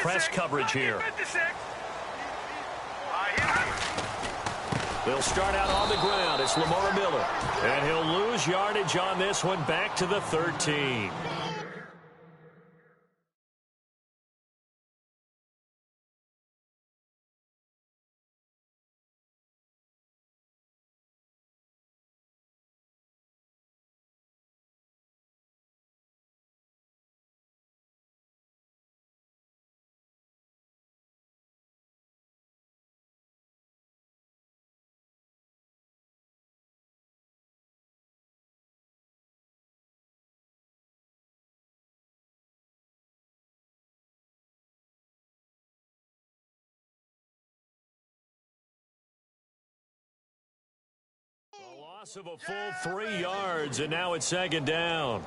press coverage here. They'll start out on the ground. It's Lamar Miller. And he'll lose yardage on this one, back to the 13. A loss of a full 3 yards, and now it's second down.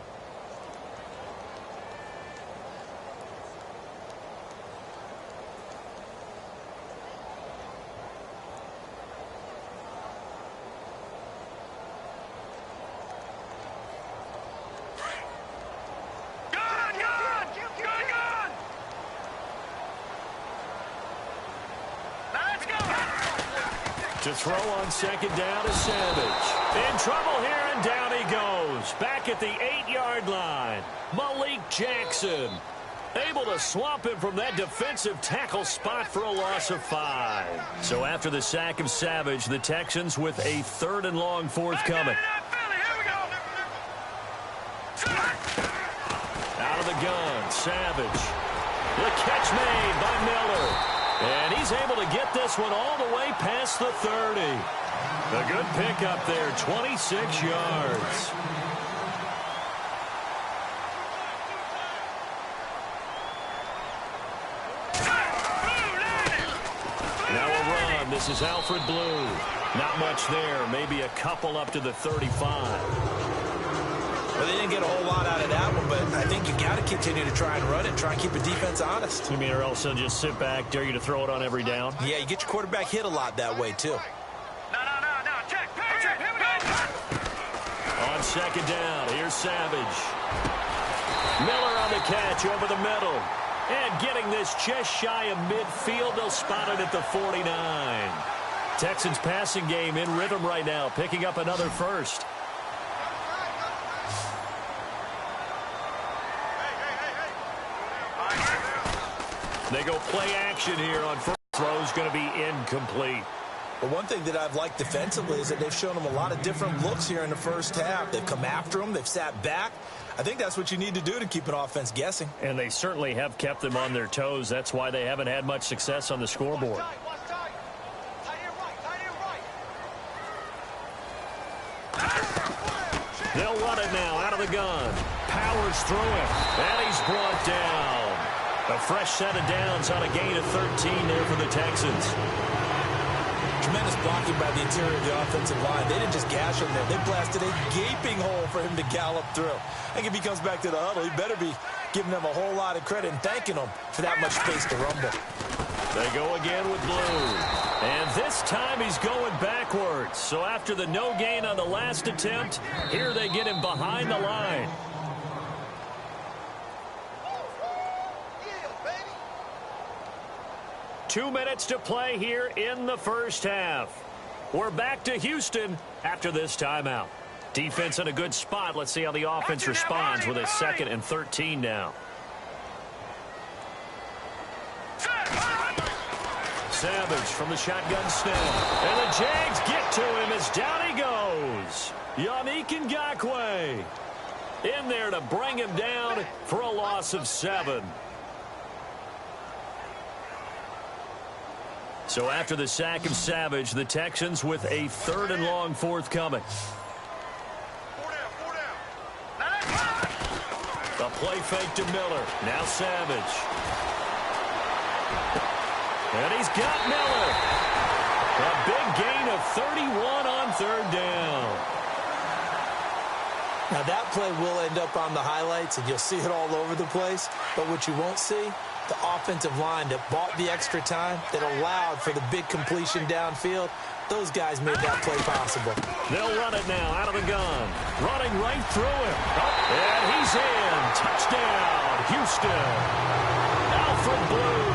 To throw on second down is Savage. In trouble here, and down he goes. Back at the 8-yard line. Malik Jackson able to swamp him from that defensive tackle spot for a loss of 5. So after the sack of Savage, the Texans with a 3rd and long forthcoming. Out of the gun, Savage. The catch made by Miller. And he's able to get this one all the way past the 30. A good pickup there, 26 yards. Now a run. This is Alfred Blue. Not much there. Maybe a couple up to the 35. Well, they didn't get a whole lot out of that one, but I think you got to continue to try and run it, try and keep the defense honest. You mean or else they'll just sit back, dare you to throw it on every down? Yeah, you get your quarterback hit a lot that way, too. No. Check. Here we go. On second down, here's Savage. Miller on the catch over the middle. And getting this just shy of midfield, they'll spot it at the 49. Texans passing game in rhythm right now, picking up another first. They go play action here on first throw. Going to be incomplete. But one thing that I've liked defensively is that they've shown them a lot of different looks here in the first half. They've come after them. They've sat back. I think that's what you need to do to keep an offense guessing. And they certainly have kept them on their toes. That's why they haven't had much success on the scoreboard. They'll run it now out of the gun. Powers through it. And he's brought down. A fresh set of downs on a gain of 13 there for the Texans. Tremendous blocking by the interior of the offensive line. They didn't just gash him there. They blasted a gaping hole for him to gallop through. I think if he comes back to the huddle, he better be giving them a whole lot of credit and thanking them for that much space to rumble. They go again with Blue. And this time he's going backwards. So after the no gain on the last attempt, here they get him behind the line. Two minutes to play here in the first half. We're back to Houston after this timeout. Defense in a good spot. Let's see how the offense responds with a 2nd and 13 now. Savage from the shotgun snap. And the Jags get to him as down he goes. Yannick Ngakoue in there to bring him down for a loss of 7. So after the sack of Savage, the Texans with a 3rd and long forthcoming. The play fake to Miller. Now Savage. And he's got Miller. A big gain of 31 on 3rd down. Now that play will end up on the highlights, and you'll see it all over the place. But what you won't see, the offensive line that bought the extra time, that allowed for the big completion downfield, those guys made that play possible. They'll run it now out of the gun. Running right through him. And he's in. Touchdown, Houston. Alfred Blue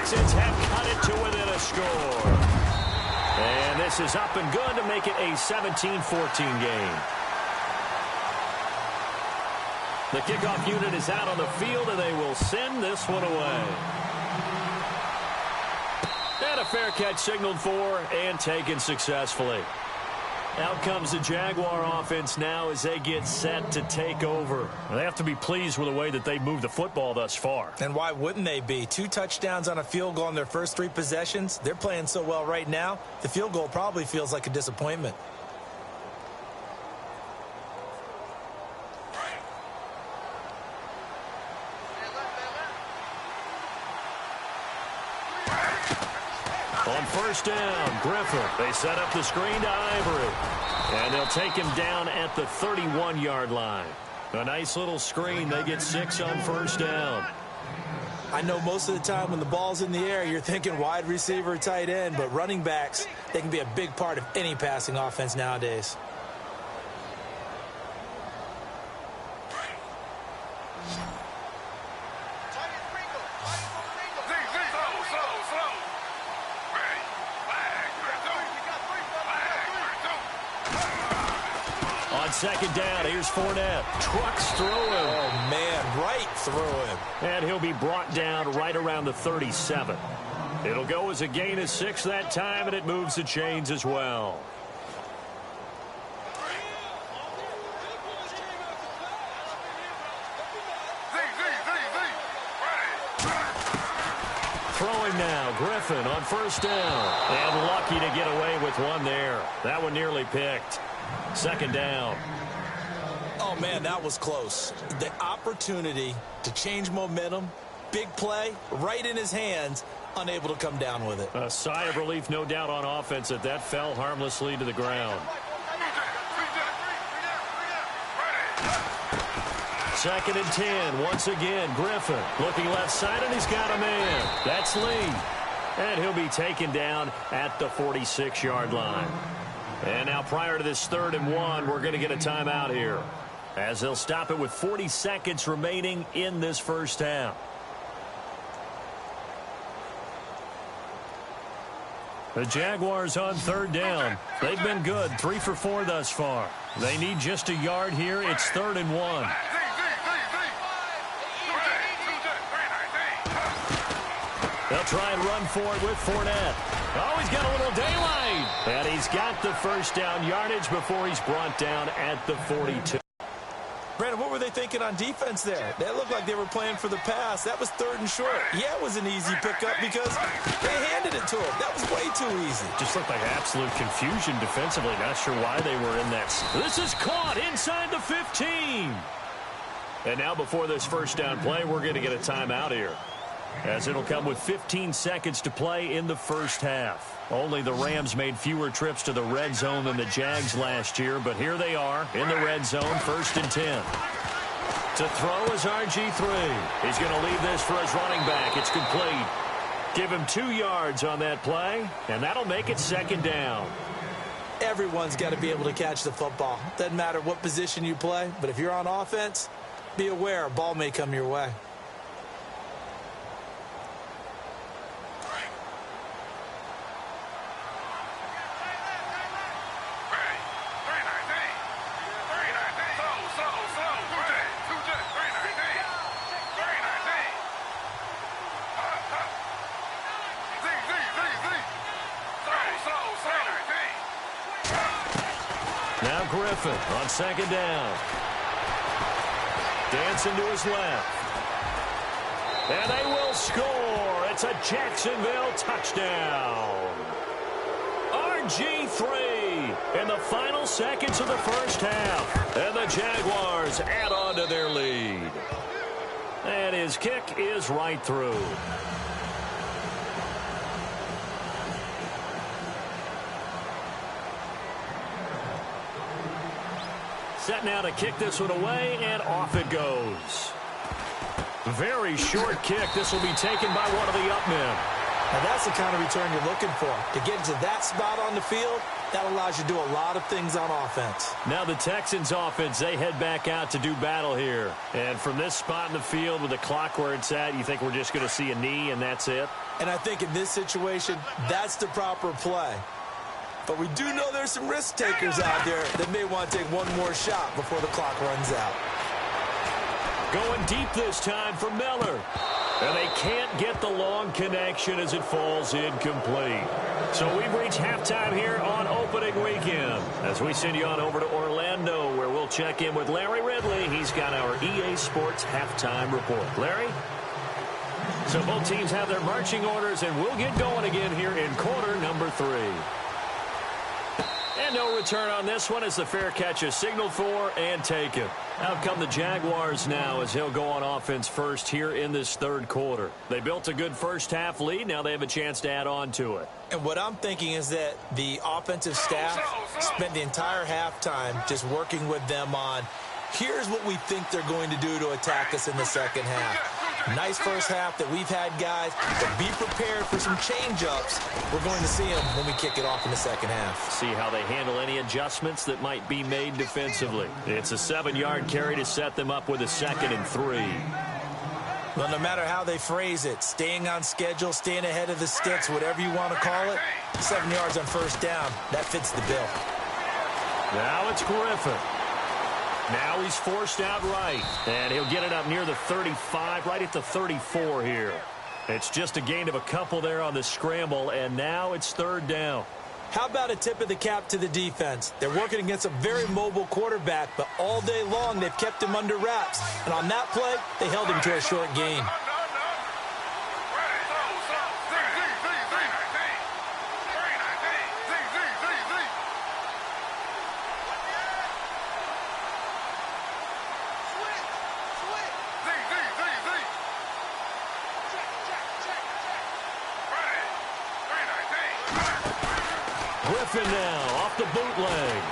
Texans have cut it to within a score. And this is up and good to make it a 17-14 game. The kickoff unit is out on the field, and they will send this one away. And a fair catch signaled for and taken successfully. Out comes the Jaguar offense now as they get set to take over. They have to be pleased with the way that they moved the football thus far. And why wouldn't they be? 2 touchdowns on a field goal in their first 3 possessions. They're playing so well right now, the field goal probably feels like a disappointment. On first down, Griffin. They set up the screen to Ivory. And they'll take him down at the 31-yard line. A nice little screen. They get 6 on first down. I know most of the time when the ball's in the air, you're thinking wide receiver, tight end, but running backs, they can be a big part of any passing offense nowadays. Second down, here's Fournette. Trucks through him. Oh, man, right through him. And he'll be brought down right around the 37. It'll go as a gain of 6 that time, and it moves the chains as well. Throwing now, Griffin on first down. And lucky to get away with one there. That one nearly picked. Second down. Oh, man, that was close. The opportunity to change momentum, big play, right in his hands, unable to come down with it. A sigh of relief, no doubt, on offense that fell harmlessly to the ground. Second and 10. Once again, Griffin looking left side, and he's got a man. That's Lee. And he'll be taken down at the 46-yard line. And now prior to this 3rd and 1, we're going to get a timeout here, as they'll stop it with 40 seconds remaining in this first half. The Jaguars on 3rd down. They've been good, 3 for 4 thus far. They need just a yard here. It's 3rd and 1. They'll try and run for it with Fournette. Oh, he's got a little daylight. And he's got the first down yardage before he's brought down at the 42. Brandon, what were they thinking on defense there? That looked like they were playing for the pass. That was 3rd and short. Yeah, it was an easy pickup because they handed it to him. That was way too easy. Just looked like absolute confusion defensively. Not sure why they were in that. This is caught inside the 15. And now before this first down play, we're going to get a timeout here, as it'll come with 15 seconds to play in the first half. Only the Rams made fewer trips to the red zone than the Jags last year, but here they are in the red zone, 1st and 10. To throw is RG3. He's going to leave this for his running back. It's complete. Give him 2 yards on that play, and that'll make it 2nd down. Everyone's got to be able to catch the football. Doesn't matter what position you play, but if you're on offense, be aware a ball may come your way. Now Griffin on 2nd down. Dancing to his left. And they will score. It's a Jacksonville touchdown. RG3 in the final seconds of the first half. And the Jaguars add on to their lead. And his kick is right through. Set now to kick this one away, and off it goes. Very short kick. This will be taken by one of the up men. Now that's the kind of return you're looking for. To get into that spot on the field, that allows you to do a lot of things on offense. Now the Texans offense, they head back out to do battle here. And from this spot in the field with the clock where it's at, you think we're just going to see a knee and that's it? And I think in this situation, that's the proper play. But we do know there's some risk takers out there that may want to take one more shot before the clock runs out. Going deep this time for Miller. And they can't get the long connection as it falls incomplete. So we've reached halftime here on opening weekend. As we send you on over to Orlando, where we'll check in with Larry Ridley. He's got our EA Sports halftime report. Larry? So both teams have their marching orders, and we'll get going again here in quarter number 3. And no return on this one as the fair catch is signaled for and taken. Out come the Jaguars now as he'll go on offense first here in this third quarter. They built a good first half lead. Now they have a chance to add on to it. And what I'm thinking is that the offensive staff spent the entire halftime just working with them on, here's what we think they're going to do to attack us in the second half. Nice first half that we've had, guys, but be prepared for some change-ups. We're going to see them when we kick it off in the second half. See how they handle any adjustments that might be made defensively. It's a 7-yard carry to set them up with a 2nd and 3. Well, no matter how they phrase it, staying on schedule, staying ahead of the sticks, whatever you want to call it, 7 yards on first down, that fits the bill. Now it's Griffin. Now he's forced out right, and he'll get it up near the 35, right at the 34 here. It's just a gain of a couple there on the scramble, and now it's 3rd down. How about a tip of the cap to the defense? They're working against a very mobile quarterback, but all day long they've kept him under wraps. And on that play, they held him to a short gain. Griffin now off the bootleg.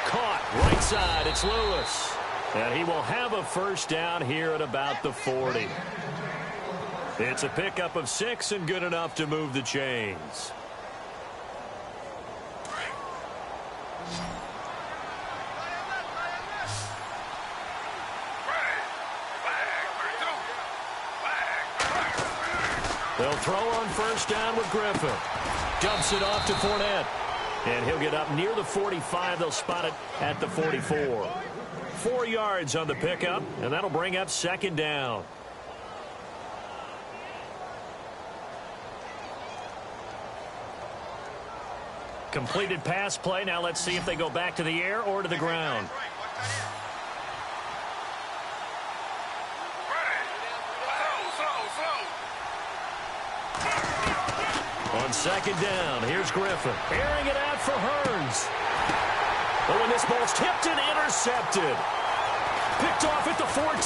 Caught right side. It's Lewis. And he will have a first down here at about the 40. It's a pickup of 6 and good enough to move the chains. They'll throw on first down with Griffin. Dumps it off to Fournette. And he'll get up near the 45. They'll spot it at the 44. 4 yards on the pickup, and that'll bring up 2nd down. Completed pass play. Now let's see if they go back to the air or to the ground. On 2nd down, here's Griffin. Airing it out for Hearns. Oh, and this ball's tipped and intercepted. Picked off at the 14.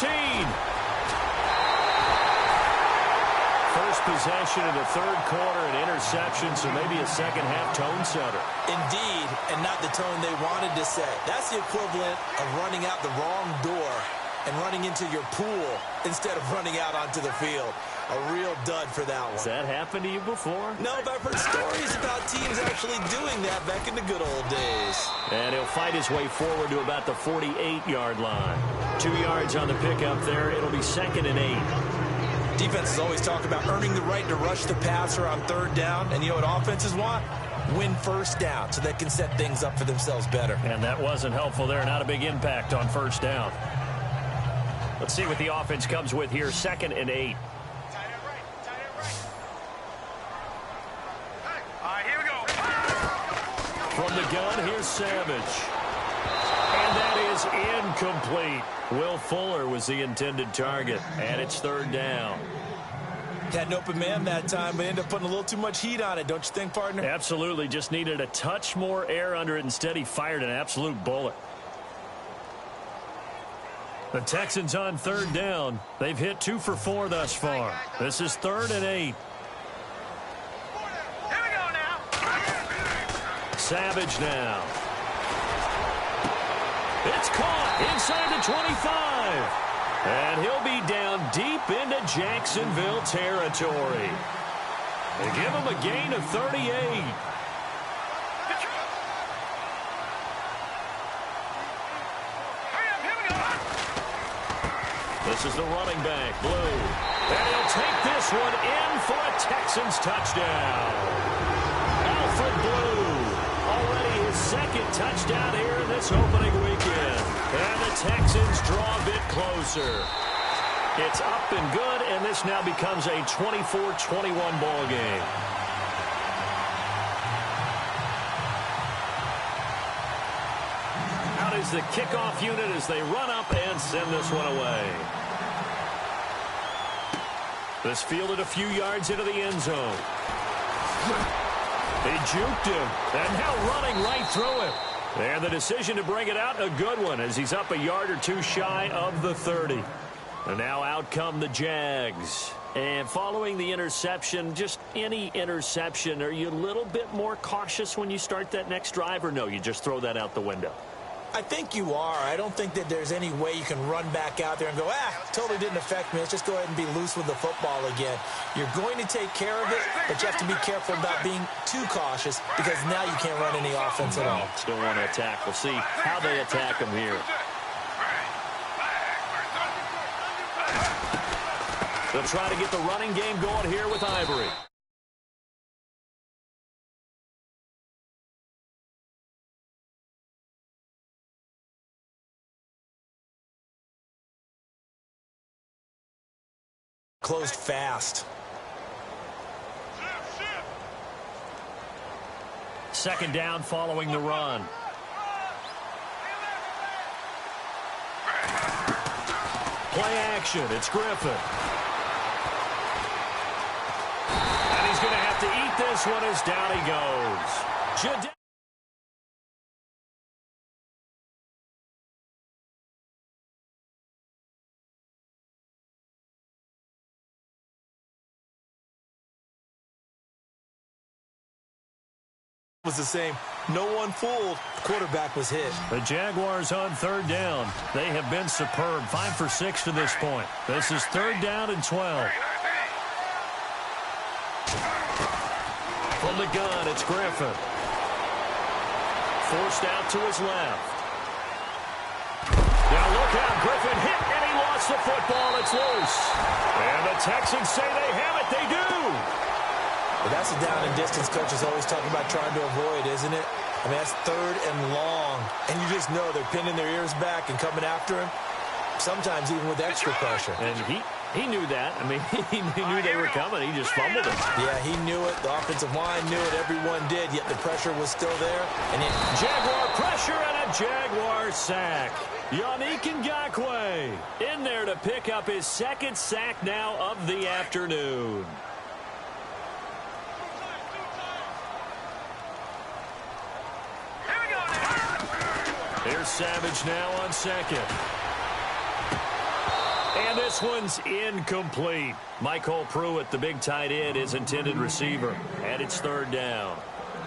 First possession in the 3rd quarter, an interception, so maybe a second-half tone setter. Indeed, and not the tone they wanted to set. That's the equivalent of running out the wrong door and running into your pool instead of running out onto the field. A real dud for that one. Has that happened to you before? No, but I've heard stories about teams actually doing that back in the good old days. And he'll fight his way forward to about the 48-yard line. 2 yards on the pickup there. It'll be 2nd and 8. Defenses always talk about earning the right to rush the passer on 3rd down. And you know what offenses want? Win first down so they can set things up for themselves better. And that wasn't helpful there. Not a big impact on first down. Let's see what the offense comes with here. 2nd and 8. From the gun, here's Savage. And that is incomplete. Will Fuller was the intended target, and it's 3rd down. Had an open man that time, but ended up putting a little too much heat on it, don't you think, partner? Absolutely. Just needed a touch more air under it. Instead, he fired an absolute bullet. The Texans on 3rd down. They've hit 2 for 4 thus far. This is 3rd and 8. Savage now. It's caught inside the 25. And he'll be down deep into Jacksonville territory. They give him a gain of 38. This is the running back, Blue. And he'll take this one in for a Texans touchdown. Alfred Blue, already his second touchdown here in this opening weekend. And the Texans draw a bit closer. It's up and good, and this now becomes a 24-21 ball game. Out is the kickoff unit as they run up and send this one away. This fielded a few yards into the end zone. He juked him, and now running right through him. And the decision to bring it out, a good one, as he's up a yard or two shy of the 30. And now out come the Jags. And following the interception, just any interception, are you a little bit more cautious when you start that next drive, or no, you just throw that out the window? I think you are. I don't think that there's any way you can run back out there and go, totally didn't affect me. Let's just go ahead and be loose with the football again. You're going to take care of it, but you have to be careful about being too cautious because now you can't run any offense at all. Still want to attack. We'll see how they attack him here. They'll try to get the running game going here with Ivory. Closed fast. Second down following the run. Play action. It's Griffin. And he's going to have to eat this one as down he goes. Was the same. No one fooled. Quarterback was hit. The Jaguars on third down. They have been superb. 5 for 6 to this point. This is third down and 12. From the gun, it's Griffin. Forced out to his left. Now look out. Griffin hit, and he lost the football. It's loose. And the Texans say they have it. They do. But that's the down and distance coaches always talk about trying to avoid, isn't it? I mean, that's third and long. And you just know they're pinning their ears back and coming after him, sometimes even with extra pressure. And he knew that. I mean, he knew they were coming. He just fumbled it. Yeah, he knew it. The offensive line knew it. Everyone did, yet the pressure was still there. And Jaguar pressure and a Jaguar sack. Yannick Ngakoue in there to pick up his second sack now of the afternoon. Here's Savage now on second. And this one's incomplete. Michael Pruitt, the big tight end, is intended receiver. And it's third down.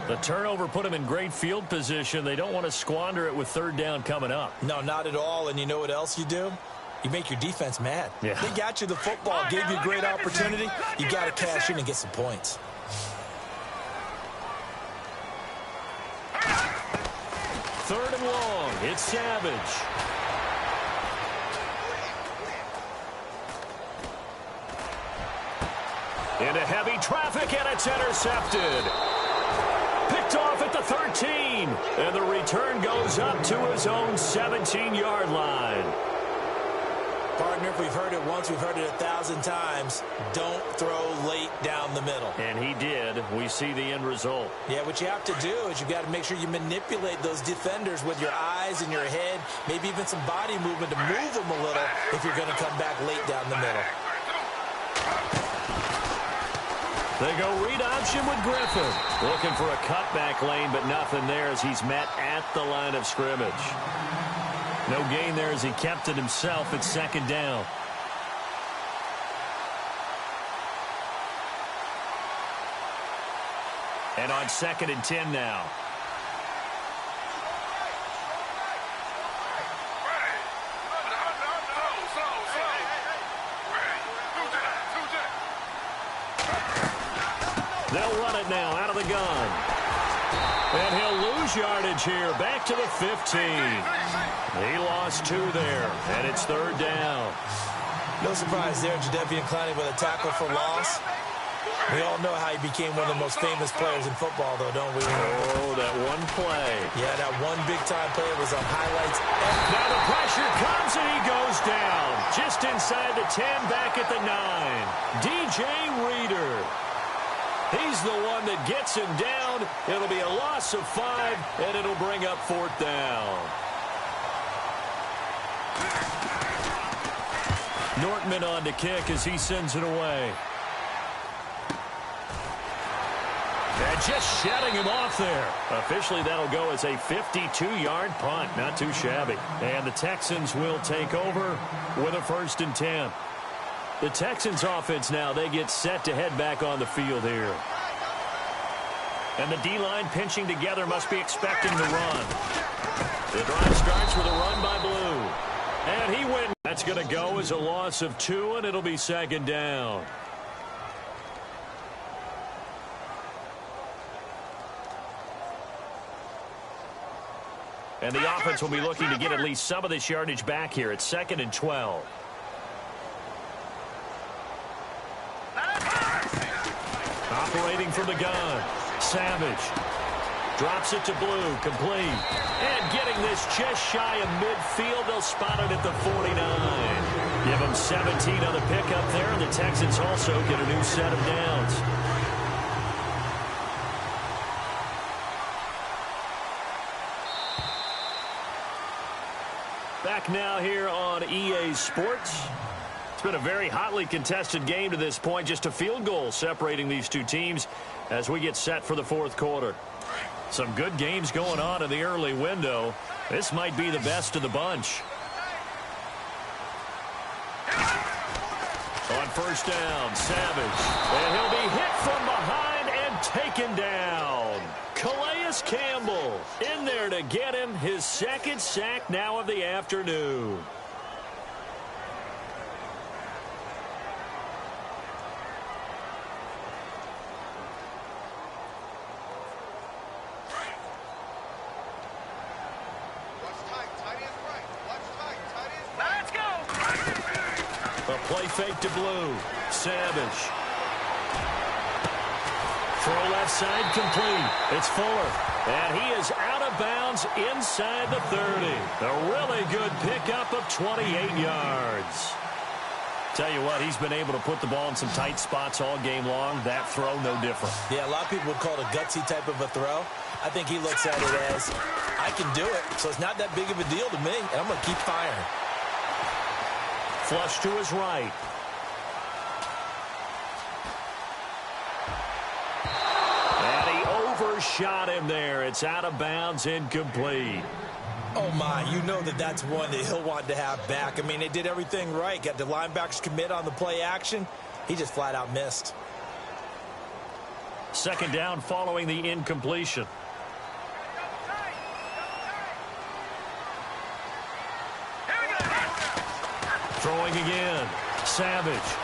The turnover put him in great field position. They don't want to squander it with third down coming up. No, not at all. And you know what else you do? You make your defense mad. Yeah. They got you the football, gave you a great opportunity. You got to cash in and get some points. Third and long. It's Savage. Into heavy traffic, and it's intercepted. Picked off at the 13. And the return goes up to his own 17-yard line. Partner, if we've heard it once, we've heard it 1,000 times. Don't throw late down the middle. And he did. We see the end result. Yeah, what you have to do is you've got to make sure you manipulate those defenders with your eyes and your head, maybe even some body movement to move them a little if you're going to come back late down the middle. They go read option with Griffin. Looking for a cutback lane, but nothing there as he's met at the line of scrimmage. No gain there as he kept it himself at second down. And on 2nd and 10 now. They'll run it now out of the gun. And he'll lose yardage here. Back to the 15. He lost 2 there, and it's 3rd down. No surprise there, Jadeveon Clowney with a tackle for loss. We all know how he became one of the most famous players in football, though, don't we? Oh, that one play. Yeah, that one big-time play was on highlights. Now the pressure comes, and he goes down. Just inside the 10, back at the 9. DJ Reader. He's the one that gets him down. It'll be a loss of 5, and it'll bring up 4th down. Nortman on to kick as he sends it away. And just shutting him off there. Officially, that'll go as a 52-yard punt. Not too shabby. And the Texans will take over with a 1st and 10. The Texans offense now, they get set to head back on the field here. And the D-line pinching together must be expecting the run. The drive starts with a run by Blue. And he wins. That's going to go as a loss of 2, and it'll be 2nd down. And the offense will be looking to get at least some of this yardage back here. It's 2nd and 12. Operating from the gun. Savage. Drops it to Blue. Complete. And getting this just shy of midfield. They'll spot it at the 49. Give them 17 on the pickup there. And the Texans also get a new set of downs. Back now here on EA Sports. It's been a very hotly contested game to this point. Just a field goal separating these two teams as we get set for the 4th quarter. Some good games going on in the early window. This might be the best of the bunch. On 1st down, Savage. And he'll be hit from behind and taken down. Calais Campbell in there to get him his 2nd sack now of the afternoon. Let's go. A play fake to Blue. Savage. Throw left side complete. It's Fuller. And he is out of bounds inside the 30. A really good pickup of 28 yards. Tell you what, he's been able to put the ball in some tight spots all game long. That throw, no different. Yeah, a lot of people would call it a gutsy type of a throw. I think he looks at it as, I can do it, so it's not that big of a deal to me, and I'm going to keep firing. Flush to his right. Shot him there. It's out of bounds, incomplete. Oh, my. You know that's one that he'll want to have back. I mean, they did everything right. Got the linebackers commit on the play action. He just flat out missed. 2nd down following the incompletion. Throwing again. Savage.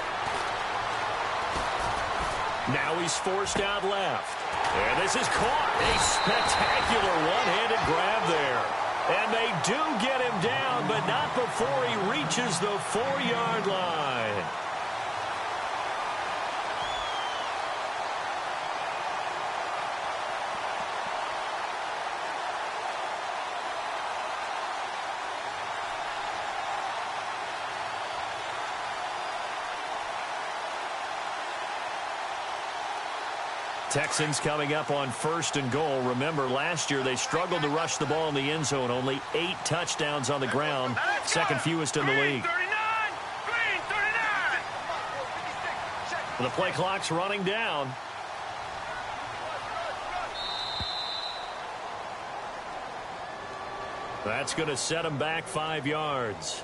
Now he's forced out left. And this is caught. A spectacular one-handed grab there. And they do get him down, but not before he reaches the 4-yard line. Texans coming up on 1st and goal. Remember, last year they struggled to rush the ball in the end zone. Only 8 touchdowns on the ground. 2nd fewest in the league. The play clock's running down. That's going to set him back 5 yards.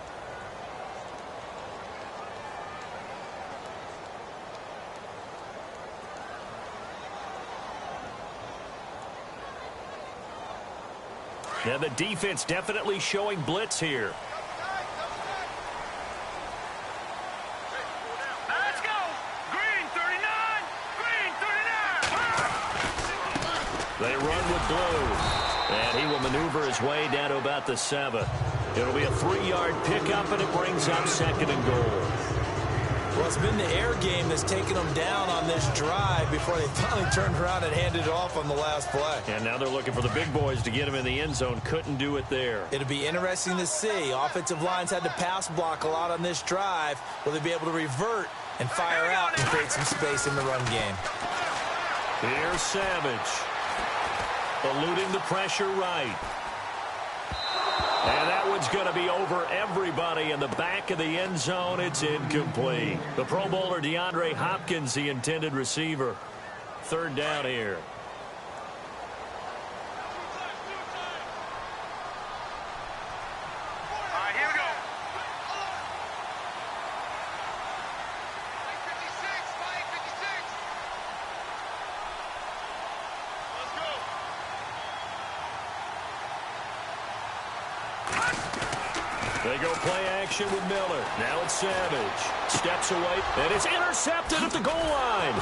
Yeah, the defense definitely showing blitz here. Let's go. Green, 39. They run with blue. And he will maneuver his way down to about the 7. It'll be a 3-yard pickup, and it brings up 2nd and goal. Well, it's been the air game that's taken them down on this drive before they finally turned around and handed it off on the last play. And now they're looking for the big boys to get him in the end zone. Couldn't do it there. It'll be interesting to see. Offensive lines had to pass block a lot on this drive. Will they be able to revert and fire out and create some space in the run game? Here's Savage. Eluding the pressure right. And that one's going to be over everybody in the back of the end zone. It's incomplete. The Pro Bowler DeAndre Hopkins, the intended receiver. 3rd down here. All right, here we go. 56. Let's go. They go play action with Miller. Now it's Savage. Steps away, and it's intercepted at the goal line.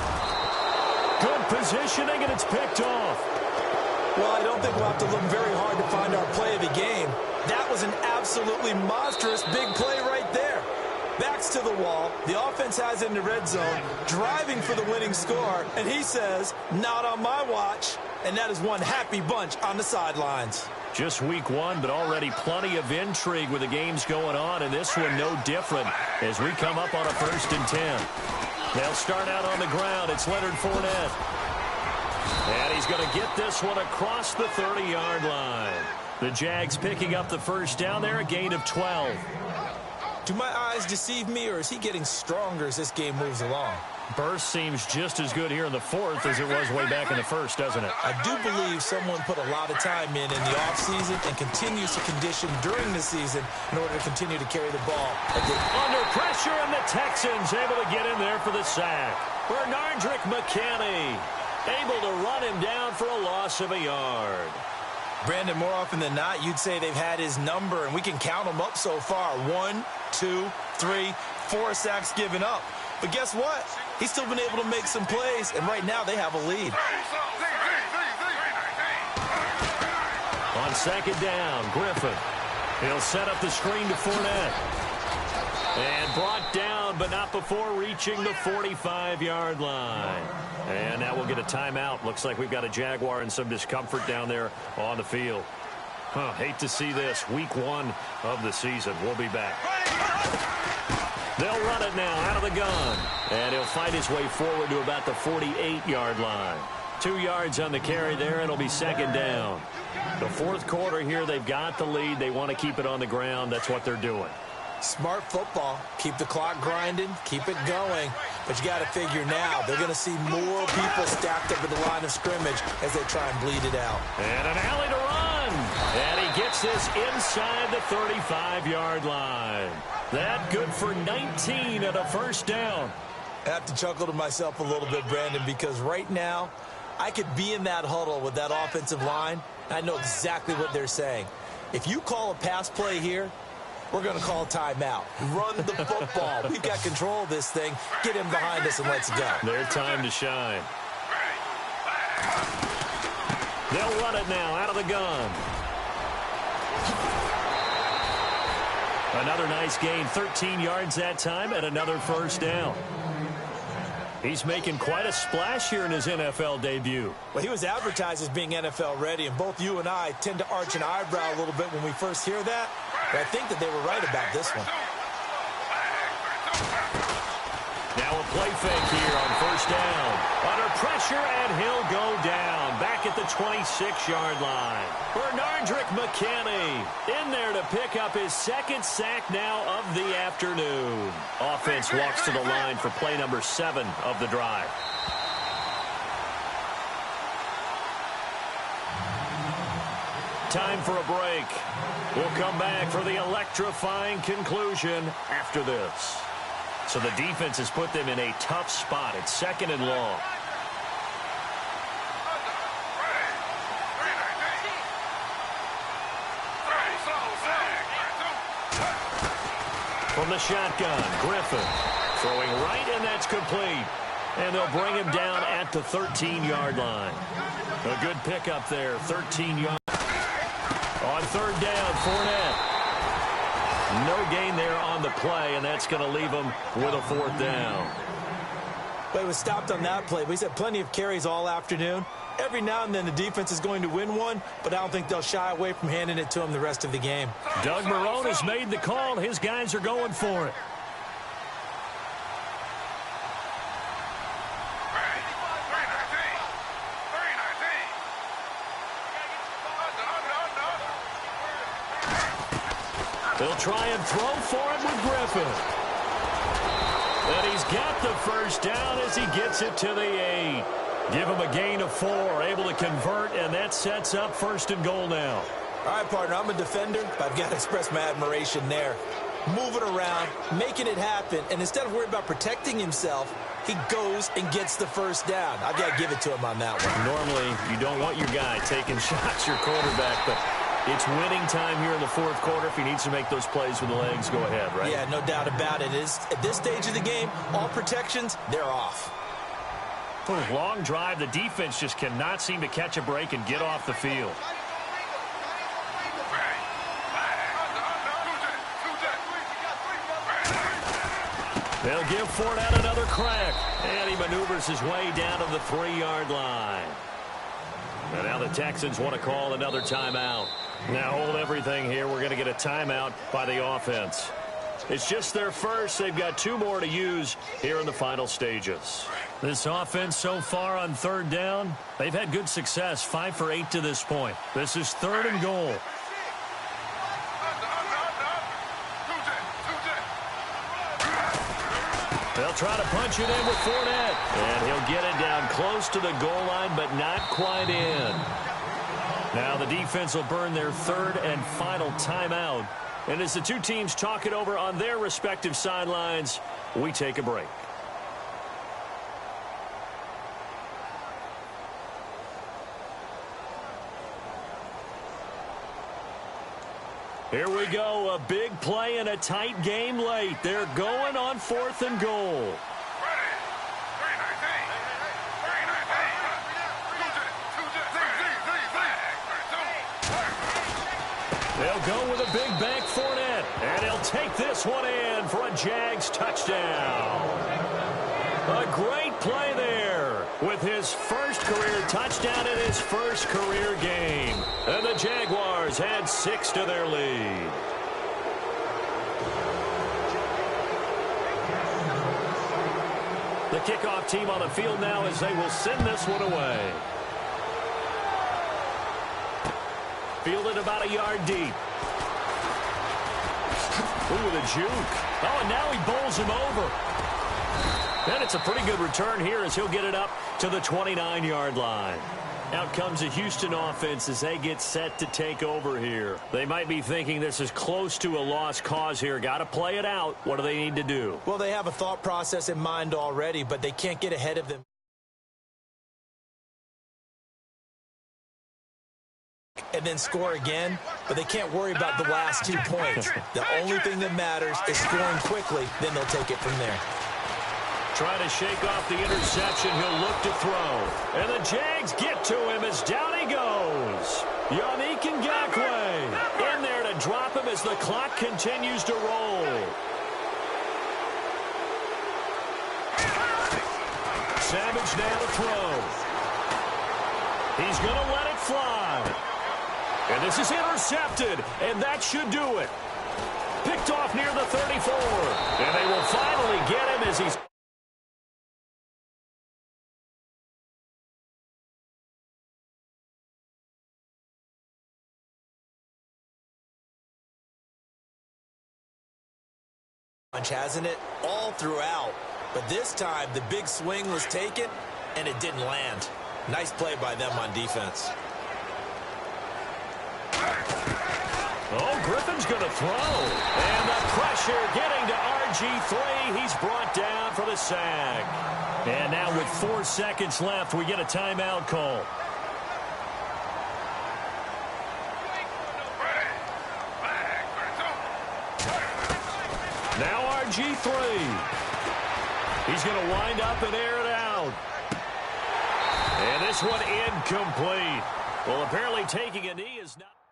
Good positioning, and it's picked off. Well, I don't think we'll have to look very hard to find our play of the game. That was an absolutely monstrous big play right there. Backs to the wall. The offense has it in the red zone, driving for the winning score, and he says, not on my watch. And that is one happy bunch on the sidelines. Just week 1, but already plenty of intrigue with the games going on, and this one no different as we come up on a 1st and 10. They'll start out on the ground. It's Leonard Fournette. And he's going to get this one across the 30-yard line. The Jags picking up the 1st down there, a gain of 12. Do my eyes deceive me, or is he getting stronger as this game moves along? Burst seems just as good here in the 4th as it was way back in the 1st, doesn't it? I do believe someone put a lot of time in the offseason and continues to condition during the season in order to continue to carry the ball. Under pressure, and the Texans able to get in there for the sack. Bernardrick McKinney able to run him down for a loss of a yard. Brandon, more often than not, you'd say they've had his number, and we can count them up so far. 1, 2, 3, 4 sacks given up. But guess what? He's still been able to make some plays, and right now they have a lead. On 2nd down, Griffin. He'll set up the screen to Fournette. And brought down, but not before reaching the 45-yard line. And now we'll get a timeout. Looks like we've got a Jaguar in some discomfort down there on the field. Hate to see this. Week 1 of the season. We'll be back. They'll run it now out of the gun. And he'll fight his way forward to about the 48-yard line. 2 yards on the carry there, and it'll be 2nd down. The 4th quarter here, they've got the lead. They want to keep it on the ground. That's what they're doing. Smart football. Keep the clock grinding. Keep it going. But you got to figure now, they're going to see more people stacked up at the line of scrimmage as they try and bleed it out. And an alley to run. And he gets this inside the 35-yard line. That good for 19 at a 1st down. I have to chuckle to myself a little bit, Brandon, because right now I could be in that huddle with that offensive line, and I know exactly what they're saying. If you call a pass play here, we're going to call a timeout. Run the football. We've got control of this thing. Get him behind us and let's go. Their time to shine. They'll run it now out of the gun. Another nice gain, 13 yards that time, and another 1st down. He's making quite a splash here in his NFL debut. Well, he was advertised as being NFL ready, and both you and I tend to arch an eyebrow a little bit when we first hear that. But I think that they were right about this one. Now a play fake here on 1st down. Under pressure, and he'll go down back at the 26-yard line. Bernardrick McKinney in there to pick up his 2nd sack now of the afternoon. Offense walks to the line for play number 7 of the drive. Time for a break. We'll come back for the electrifying conclusion after this. So the defense has put them in a tough spot. It's 2nd and long. From the shotgun, Griffin throwing right, and that's complete. And they'll bring him down at the 13-yard line. A good pickup there, 13 yards. On third down, Fournette. No gain there on the play, and that's going to leave him with a fourth down. Well, he was stopped on that play, but he's had plenty of carries all afternoon. Every now and then the defense is going to win one, but I don't think they'll shy away from handing it to him the rest of the game. Doug Marrone has made the call. His guys are going for it. They'll try and throw for it with Griffin. And he's got the first down as he gets it to the 8. Give him a gain of 4, able to convert, and that sets up first and goal now. All right, partner, I'm a defender, but I've got to express my admiration there. Moving around, making it happen, and instead of worrying about protecting himself, he goes and gets the first down. I've got to give it to him on that one. Normally, you don't want your guy taking shots, your quarterback, but it's winning time here in the fourth quarter. If he needs to make those plays with the legs, go ahead, right? Yeah, no doubt about it. At this stage of the game, all protections, they're off. Long drive. The defense just cannot seem to catch a break and get off the field. They'll give Fournette another crack. And he maneuvers his way down to the 3-yard line. And now the Texans want to call another timeout. Now hold everything here. We're going to get a timeout by the offense. It's just their first. They've got 2 more to use here in the final stages. This offense so far on third down, they've had good success, 5 for 8 to this point. This is third and goal. They'll try to punch it in with Fournette. And he'll get it down close to the goal line, but not quite in. Now the defense will burn their third and final timeout. And as the two teams talk it over on their respective sidelines, we take a break. Here we go, a big play in a tight game late. They're going on 4th and goal. They'll go with a big bank Fournette, and he'll take this one in for a Jags touchdown. A great play there with his first career touchdown in his first career game. And the Jaguars add 6 to their lead. The kickoff team on the field now as they will send this one away. Fielded about a yard deep. Ooh, the juke. Oh, and now he bowls him over. And it's a pretty good return here as he'll get it up to the 29-yard line. Out comes the Houston offense as they get set to take over here. They might be thinking this is close to a lost cause here. Got to play it out. What do they need to do? Well, they have a thought process in mind already, but they can't get ahead of them. And then score again, but they can't worry about the last 2 points. The only thing that matters is scoring quickly, then they'll take it from there. Trying to shake off the interception, he'll look to throw. And the Jags get to him as down he goes. Yannick Ngakoue in there to drop him as the clock continues to roll. Savage now to throw. He's going to let it fly. And this is intercepted, and that should do it. Picked off near the 34. And they will finally get him as he's... Hasn't it? All throughout. But this time, the big swing was taken, and it didn't land. Nice play by them on defense. Oh, Griffin's going to throw. And the pressure getting to RG3. He's brought down for the sack. And now with 4 seconds left, we get a timeout call. Now RG3. He's going to wind up and air it out. down. And this one incomplete. Well, apparently taking a knee is not...